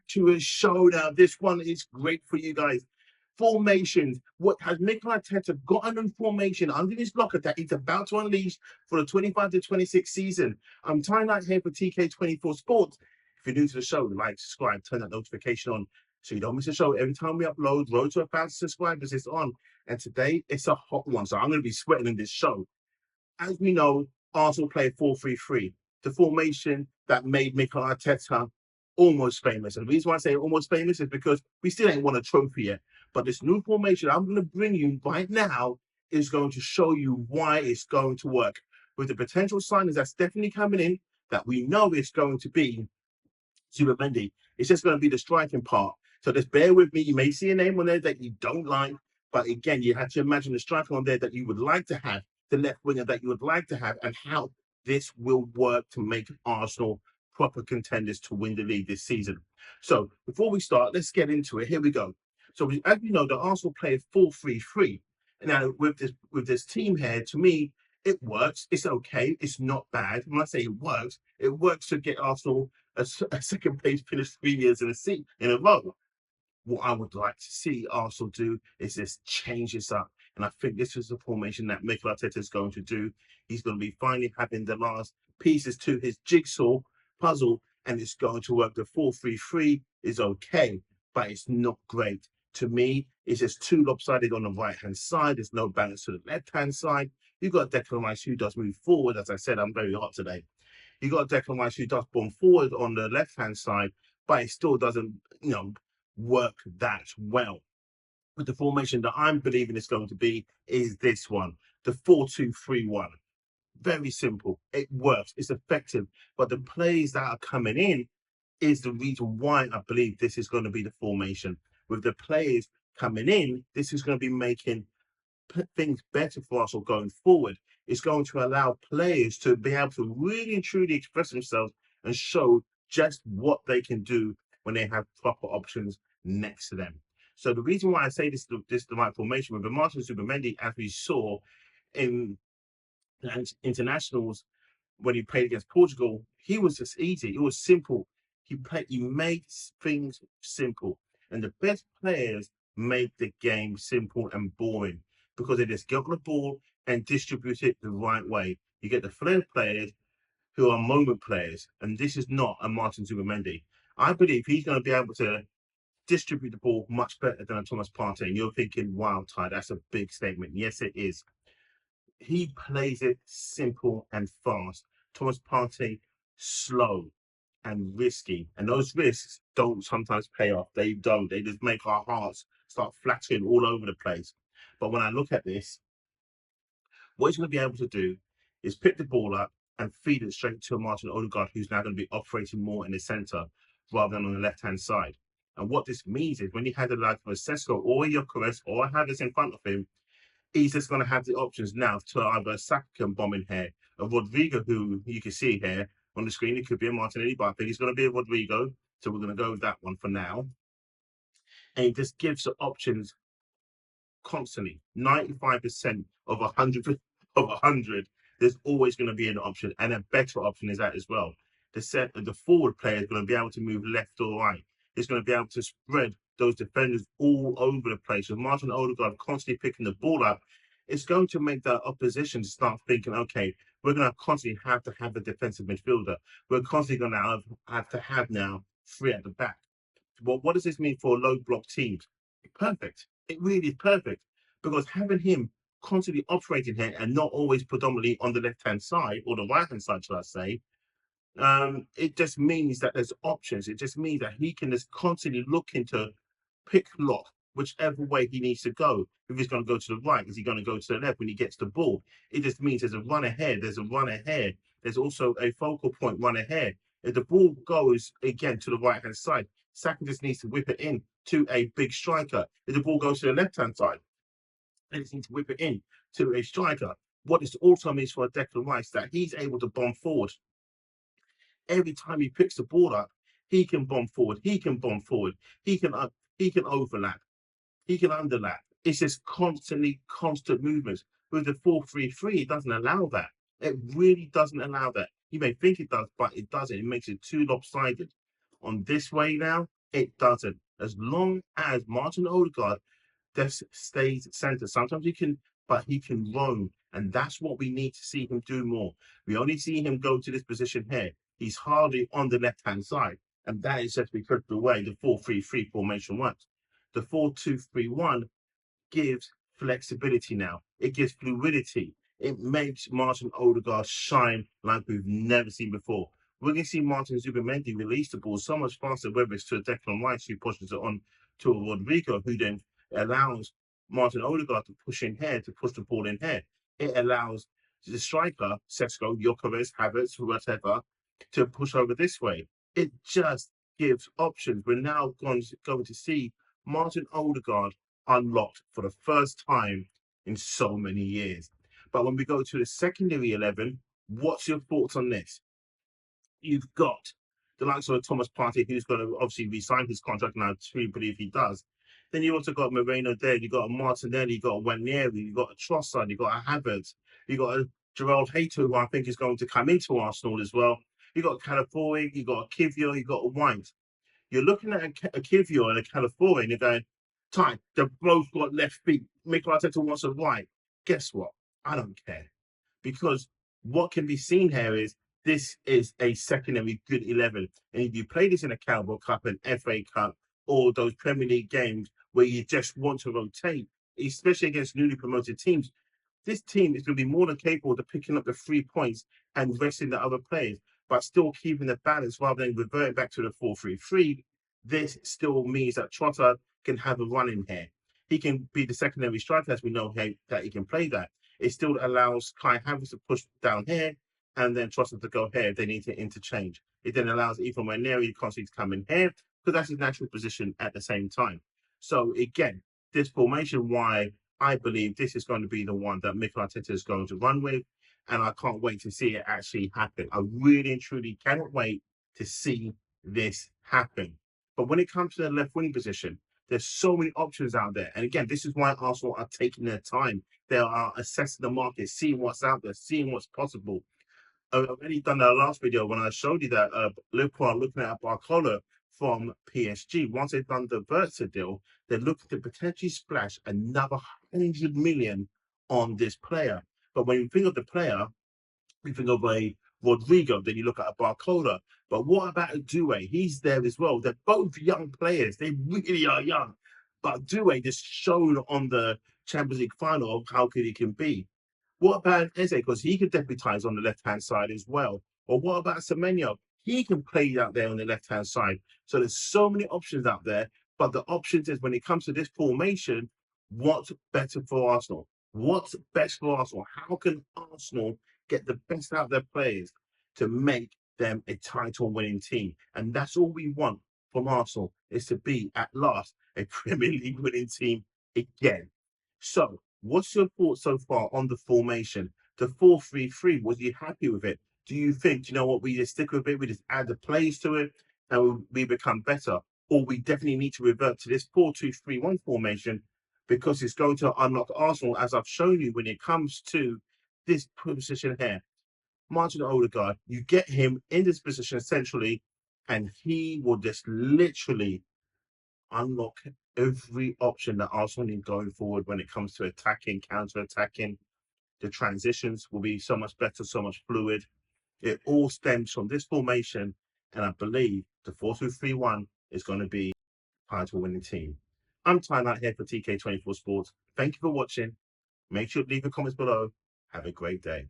to a show now. This one is great for you guys. Formations. What has Mikel Arteta got an information under his locker that he's about to unleash for the 25 to 26 season? I'm tying that here for TK24 Sports. If you're new to the show, like, subscribe, turn that notification on so you don't miss a show. Every time we upload, road to 1,000 subscribers is on. And today it's a hot one, so I'm going to be sweating in this show. As we know, Arsenal play 4-3-3, the formation that made Mikel Arteta almost famous. And the reason why I say almost famous is because we still ain't won a trophy yet. But this new formation I'm going to bring you right now is going to show you why it's going to work. With the potential signings that's definitely coming in, that we know it's going to be Zubimendi. It's just going to be the striking part. So just bear with me. You may see a name on there that you don't like, but again, you have to imagine the striker on there that you would like to have, the left winger that you would like to have, and how this will work to make Arsenal proper contenders to win the league this season. So before we start, let's get into it. Here we go. So as you know, the Arsenal play 4-3-3. Now with this team here, to me, it works. It's okay. It's not bad. When I say it works to get Arsenal a second place finish 3 years in a row. What I would like to see Arsenal do is just change this up. And I think this is the formation that Mikel Arteta is going to do. He's going to be finally having the last pieces to his jigsaw puzzle, and it's going to work. The 4-3-3 is okay, but it's not great. To me, it's just too lopsided on the right-hand side. There's no balance to the left-hand side. You've got Declan Rice who does move forward. As I said, I'm very hot today. You've got Declan Rice who does bomb forward on the left-hand side, but it still doesn't, work that well. But the formation that I'm believing is going to be is this one, the 4-2-3-1. Very simple. It works. It's effective. But the plays that are coming in is the reason why I believe this is going to be the formation. With the players coming in, this is going to be making things better for us going forward. It's going to allow players to be able to really and truly express themselves and show just what they can do when they have proper options next to them. So the reason why I say this is the right formation with Martin Zubimendi, as we saw in internationals when he played against Portugal, he was just easy. It was simple. He made things simple, and the best players make the game simple and boring because they just get on the ball and distribute it the right way. You get the flair players who are moment players, and this is not a Martin Zubimendi. I believe he's going to be able to distribute the ball much better than a Thomas Partey. And you're thinking, wow, Ty, that's a big statement. Yes, it is. He plays it simple and fast. Thomas Partey, slow and risky. And those risks don't sometimes pay off. They don't. They just make our hearts start flattering all over the place. But when I look at this, what he's going to be able to do is pick the ball up and feed it straight to Martin Odegaard, who's now going to be operating more in the centre rather than on the left-hand side. And what this means is when he had a like of a Šeško or a Gyökeres or Havertz in front of him, he's just going to have the options now to either Saka can bomb in here, a Rodrigo, who you can see here on the screen. It could be a Martinelli, but I think he's going to be a Rodrigo. So we're going to go with that one for now. And he just gives the options constantly. 95% of 100, there's always going to be an option, and a better option is that as well. The forward player is going to be able to move left or right. He's going to be able to spread those defenders all over the place. With Martin Odegaard constantly picking the ball up, it's going to make the opposition start thinking, okay, we're going to constantly have to have a defensive midfielder. We're constantly going to have to have now 3 at the back. Well, what does this mean for low block teams? Perfect. It really is perfect, because having him constantly operating here and not always predominantly on the left-hand side or the right-hand side, shall I say, it just means that there's options. It just means that he can just constantly look into pick lock whichever way he needs to go. If he's going to go to the right, is he going to go to the left when he gets the ball? It just means there's a run ahead. There's a run ahead. There's also a focal point run ahead. If the ball goes again to the right-hand side, Saka just needs to whip it in to a big striker. If the ball goes to the left-hand side, they just need to whip it in to a striker. What this also means for Declan Rice, that he's able to bomb forward. Every time he picks the ball up, he can bomb forward. He can bomb forward. He can overlap. He can underlap. It's just constant movements. With the 4-3-3, it doesn't allow that. It really doesn't allow that. You may think it does, but it doesn't. It makes it too lopsided. On this way now, It doesn't. As long as Martin Odegaard just stays centre. Sometimes he can roam, and that's what we need to see him do more. We only see him go to this position here. He's hardly on the left-hand side, and that is just because of the way the 4-3-3 formation works. The 4-2-3-1 gives flexibility now. It gives fluidity. It makes Martin Odegaard shine like we've never seen before. We're going to see Martin Zubimendi release the ball so much faster, whether it's to Declan Rice, who pushes it on to Rodrigo, who then allows Martin Odegaard to push in here, to push the ball in here. It allows the striker, Šeško, Gyökeres, Havertz, whatever, to push over this way. It just gives options. We're now going to see Martin Odegaard unlocked for the first time in so many years. But when we go to the secondary 11, what's your thoughts on this? You've got the likes of Thomas Partey, who's going to obviously re-sign his contract, and I truly believe he does. Then you also got Moreno there, you got a Martinelli, you got a Wanieri, you got a Trossard, you got a Havertz, you got a Gerald Hato, who I think is going to come into Arsenal as well. You got Calafiori, you got a Kivio, you got a White. You're looking at a Kivio and a Calafiori, and you're going, tight, they've both got left feet. Mikel Arteta wants a right. Guess what? I don't care. Because what can be seen here is this is a secondary good 11. And if you play this in a Carabao Cup, an FA Cup, or those Premier League games where you just want to rotate, especially against newly promoted teams, this team is going to be more than capable of picking up the 3 points and resting the other players, but still keeping the balance rather than reverting back to the 4-3-3. This still means that Trotter can have a run in here. He can be the secondary striker, as we know that he can play that. It still allows Kai Havertz to push down here and then Trossard to go here if they need to interchange. It then allows Ethan Wanieri constantly to come in here because that's his natural position at the same time. So again, this formation, why I believe this is going to be the one that Mikel Arteta is going to run with, and I can't wait to see it actually happen. I really and truly cannot wait to see this happen. But when it comes to the left wing position, there's so many options out there. And again, this is why Arsenal are taking their time. They are assessing the market, seeing what's out there, seeing what's possible. I've already done that last video when I showed you that Liverpool are looking at Barcola from PSG. Once they've done the Versa deal, they're looking to potentially splash another 100 million on this player. But when you think of the player, you think of a Rodrigo, then you look at a Barcola. But what about a Due? He's there as well. They're both young players. They really are young. But Due just showed on the Champions League final of how good he can be. What about Eze? Because he could deputise on the left-hand side as well. Or what about Semenyo? He can play out there on the left-hand side. So there's so many options out there. But the options is when it comes to this formation, what's better for Arsenal? What's best for Arsenal? How can Arsenal get the best out of their players to make them a title-winning team? And that's all we want from Arsenal, is to be, at last, a Premier League winning team again. So, what's your thoughts so far on the formation? The 4-3-3, was you happy with it? Do you think, you know what, we just stick with it, we just add the plays to it, and we become better? Or we definitely need to revert to this 4-2-3-1 formation because it's going to unlock Arsenal, as I've shown you when it comes to this position here. Martin Odegaard, you get him in this position essentially, and he will just literally unlock every option that Arsenal need going forward when it comes to attacking, counter-attacking. The transitions will be so much better, so much fluid. It all stems from this formation, and I believe the 4-2-3-1 is going to be a title-winning team. I'm Tyler here for TK24 Sports. Thank you for watching. Make sure to leave your comments below. Have a great day.